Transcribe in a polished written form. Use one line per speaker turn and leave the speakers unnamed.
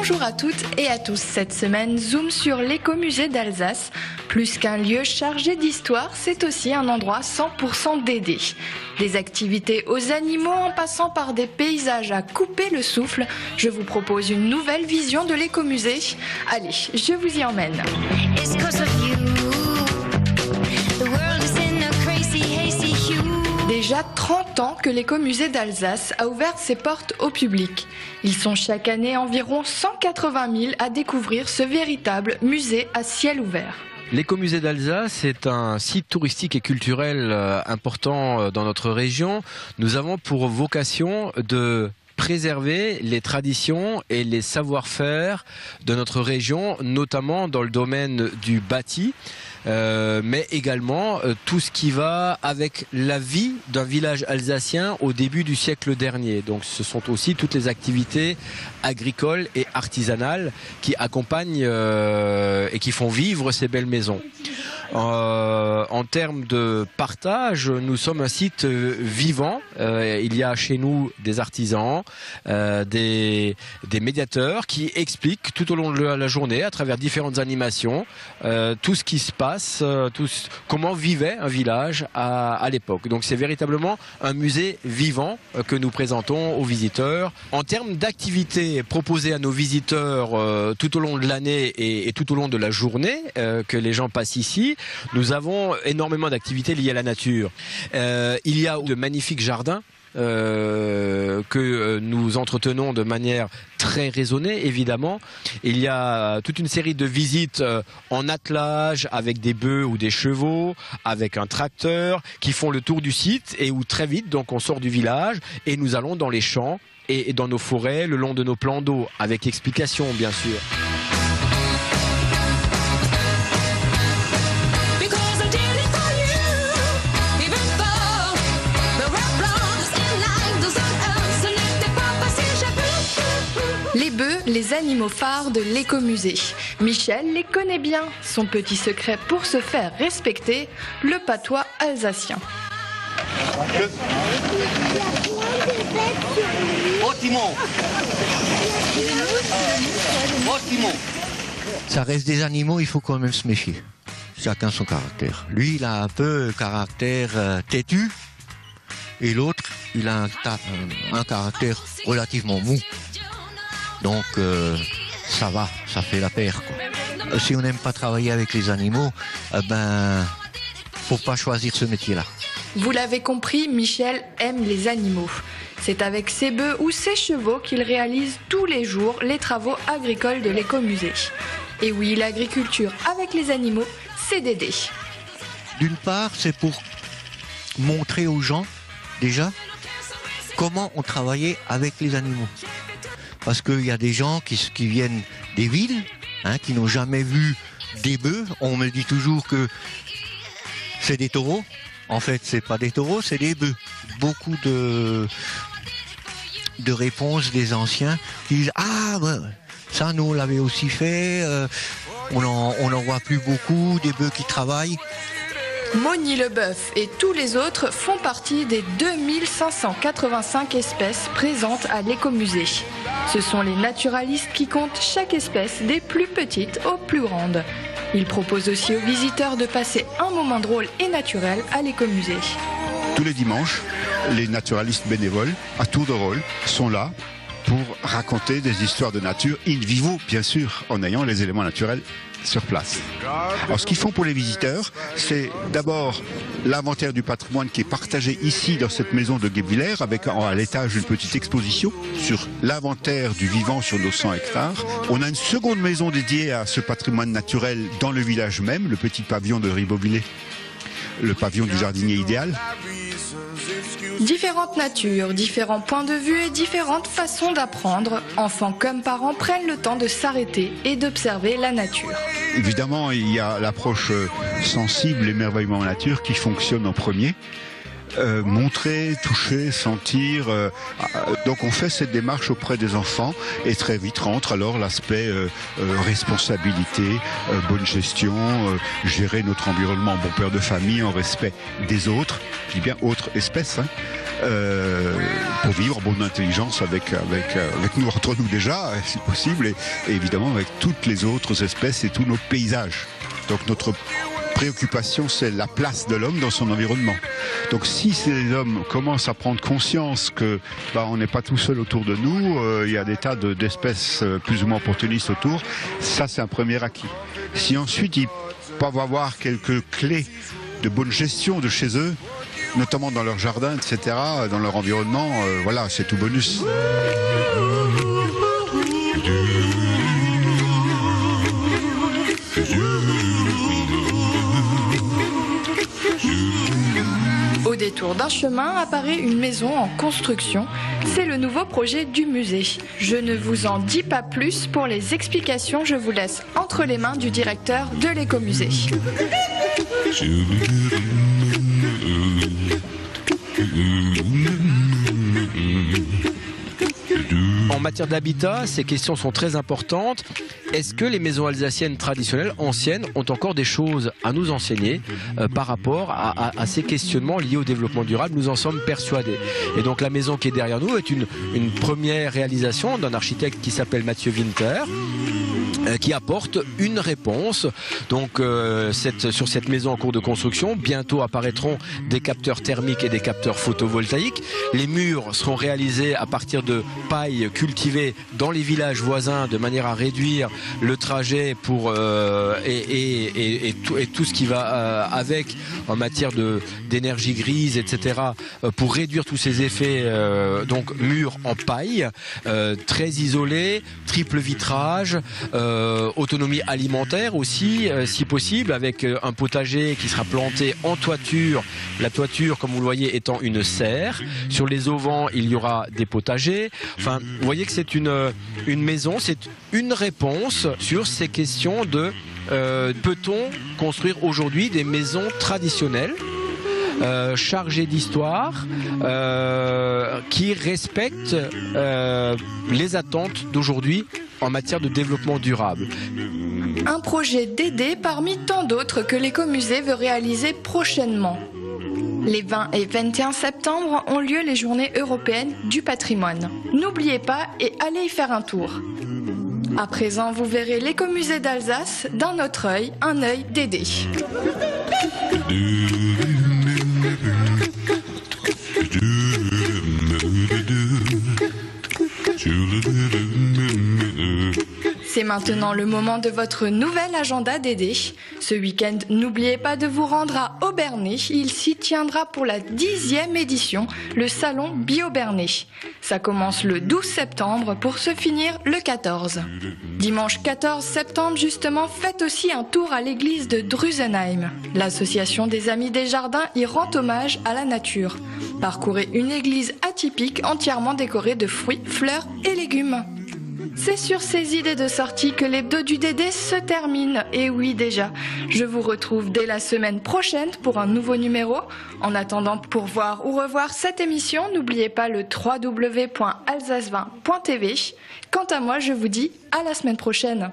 Bonjour à toutes et à tous. Cette semaine, zoom sur l'écomusée d'Alsace. Plus qu'un lieu chargé d'histoire, c'est aussi un endroit 100% dédié. Des activités aux animaux en passant par des paysages à couper le souffle. Je vous propose une nouvelle vision de l'écomusée. Allez, je vous y emmène. Déjà 30 ans que l'écomusée d'Alsace a ouvert ses portes au public. Ils sont chaque année environ 180 000 à découvrir ce véritable musée à ciel ouvert.
L'écomusée d'Alsace est un site touristique et culturel important dans notre région. Nous avons pour vocation de préserver les traditions et les savoir-faire de notre région, notamment dans le domaine du bâti, mais également tout ce qui va avec la vie d'un village alsacien au début du siècle dernier. Donc ce sont aussi toutes les activités agricoles et artisanales qui accompagnent et qui font vivre ces belles maisons. En termes de partage, nous sommes un site vivant. Il y a chez nous des artisans, des médiateurs qui expliquent tout au long de la journée, à travers différentes animations, tout ce qui se passe, comment vivait un village à l'époque. Donc c'est véritablement un musée vivant que nous présentons aux visiteurs. En termes d'activités proposées à nos visiteurs tout au long de l'année et tout au long de la journée que les gens passent ici, nous avons énormément d'activités liées à la nature. Il y a de magnifiques jardins que nous entretenons de manière très raisonnée, évidemment. Il y a toute une série de visites en attelage avec des bœufs ou des chevaux, avec un tracteur, qui font le tour du site et où très vite, donc on sort du village et nous allons dans les champs et dans nos forêts, le long de nos plans d'eau, avec explication bien sûr.
Les bœufs, les animaux phares de l'écomusée. Michel les connaît bien. Son petit secret pour se faire respecter, le patois alsacien.
Ça reste des animaux, il faut quand même se méfier. Chacun son caractère. Lui, il a un peu caractère têtu. Et l'autre, il a un caractère relativement mou. Donc ça va, ça fait la paire, quoi. Si on n'aime pas travailler avec les animaux, faut pas choisir ce métier-là.
Vous l'avez compris, Michel aime les animaux. C'est avec ses bœufs ou ses chevaux qu'il réalise tous les jours les travaux agricoles de l'écomusée. Et oui, l'agriculture avec les animaux, c'est Dédé.
D'une part, c'est pour montrer aux gens, déjà, comment on travaillait avec les animaux. Parce qu'il y a des gens qui viennent des villes, qui n'ont jamais vu des bœufs. On me dit toujours que c'est des taureaux. En fait, c'est pas des taureaux, c'est des bœufs. Beaucoup de réponses des anciens qui disent « Ah, ça, nous, on l'avait aussi fait. On n'en voit plus beaucoup, des bœufs qui travaillent. »
Moni le bœuf et tous les autres font partie des 2585 espèces présentes à l'écomusée. Ce sont les naturalistes qui comptent chaque espèce des plus petites aux plus grandes. Ils proposent aussi aux visiteurs de passer un moment drôle et naturel à l'écomusée.
Tous les dimanches, les naturalistes bénévoles, à tour de rôle, sont là pour raconter des histoires de nature in vivo, bien sûr, en ayant les éléments naturels sur place. Alors ce qu'ils font pour les visiteurs, c'est d'abord l'inventaire du patrimoine qui est partagé ici dans cette maison de Guebwiller, avec à l'étage une petite exposition sur l'inventaire du vivant sur nos 100 hectares. On a une seconde maison dédiée à ce patrimoine naturel dans le village même, le petit pavillon de Ribeauvillé, le pavillon du jardinier idéal.
Différentes natures, différents points de vue et différentes façons d'apprendre. Enfants comme parents prennent le temps de s'arrêter et d'observer la nature.
Évidemment, il y a l'approche sensible, l'émerveillement en nature qui fonctionne en premier. montrer, toucher, sentir. Donc on fait cette démarche auprès des enfants et très vite rentre alors l'aspect responsabilité, bonne gestion, gérer notre environnement, bon père de famille en respect des autres, je dis bien autres espèces, pour vivre en bonne intelligence avec nous, entre nous déjà, si possible, et évidemment avec toutes les autres espèces et tous nos paysages. Donc notre préoccupation, c'est la place de l'homme dans son environnement. Donc si ces hommes commencent à prendre conscience que on n'est pas tout seul autour de nous, il y a des tas d'espèces plus ou moins opportunistes autour, ça c'est un premier acquis. Si ensuite ils peuvent avoir quelques clés de bonne gestion de chez eux, notamment dans leur jardin, etc., dans leur environnement, voilà, c'est tout bonus.
Au détour d'un chemin apparaît une maison en construction. C'est le nouveau projet du musée. Je ne vous en dis pas plus. Pour les explications, je vous laisse entre les mains du directeur de l'écomusée.
En matière d'habitat, ces questions sont très importantes. Est-ce que les maisons alsaciennes traditionnelles, anciennes, ont encore des choses à nous enseigner par rapport à ces questionnements liés au développement durable? Nous en sommes persuadés. Et donc la maison qui est derrière nous est une première réalisation d'un architecte qui s'appelle Mathieu Winter, qui apporte une réponse. Donc sur cette maison en cours de construction, bientôt apparaîtront des capteurs thermiques et des capteurs photovoltaïques. Les murs seront réalisés à partir de paille cultivée dans les villages voisins de manière à réduire le trajet pour et tout ce qui va avec en matière d'énergie grise, etc. Pour réduire tous ces effets. Donc murs en paille, très isolés, triple vitrage. Autonomie alimentaire aussi, si possible, avec un potager qui sera planté en toiture. La toiture, comme vous le voyez, étant une serre. Sur les auvents, il y aura des potagers. Enfin, vous voyez que c'est une maison, c'est une réponse sur ces questions de peut-on construire aujourd'hui des maisons traditionnelles chargées d'histoire, qui respectent les attentes d'aujourd'hui en matière de développement durable.
Un projet d'aider parmi tant d'autres que l'écomusée veut réaliser prochainement. Les 20 et 21 septembre ont lieu les Journées européennes du patrimoine. N'oubliez pas et allez y faire un tour. À présent, vous verrez l'écomusée d'Alsace d'un autre œil, un œil d'Aidé. C'est maintenant le moment de votre nouvel agenda d'Aidé. Ce week-end, n'oubliez pas de vous rendre à Obernai. Il s'y tiendra pour la 10e édition, le salon Bio-Bernay. Ça commence le 12 septembre pour se finir le 14. Dimanche 14 septembre, justement, faites aussi un tour à l'église de Drusenheim. L'association des Amis des Jardins y rend hommage à la nature. Parcourez une église atypique entièrement décorée de fruits, fleurs et légumes. C'est sur ces idées de sortie que l'hebdo du Dédé se termine. Et oui, déjà, je vous retrouve dès la semaine prochaine pour un nouveau numéro. En attendant, pour voir ou revoir cette émission, n'oubliez pas le www.alsace20.tv. Quant à moi, je vous dis à la semaine prochaine.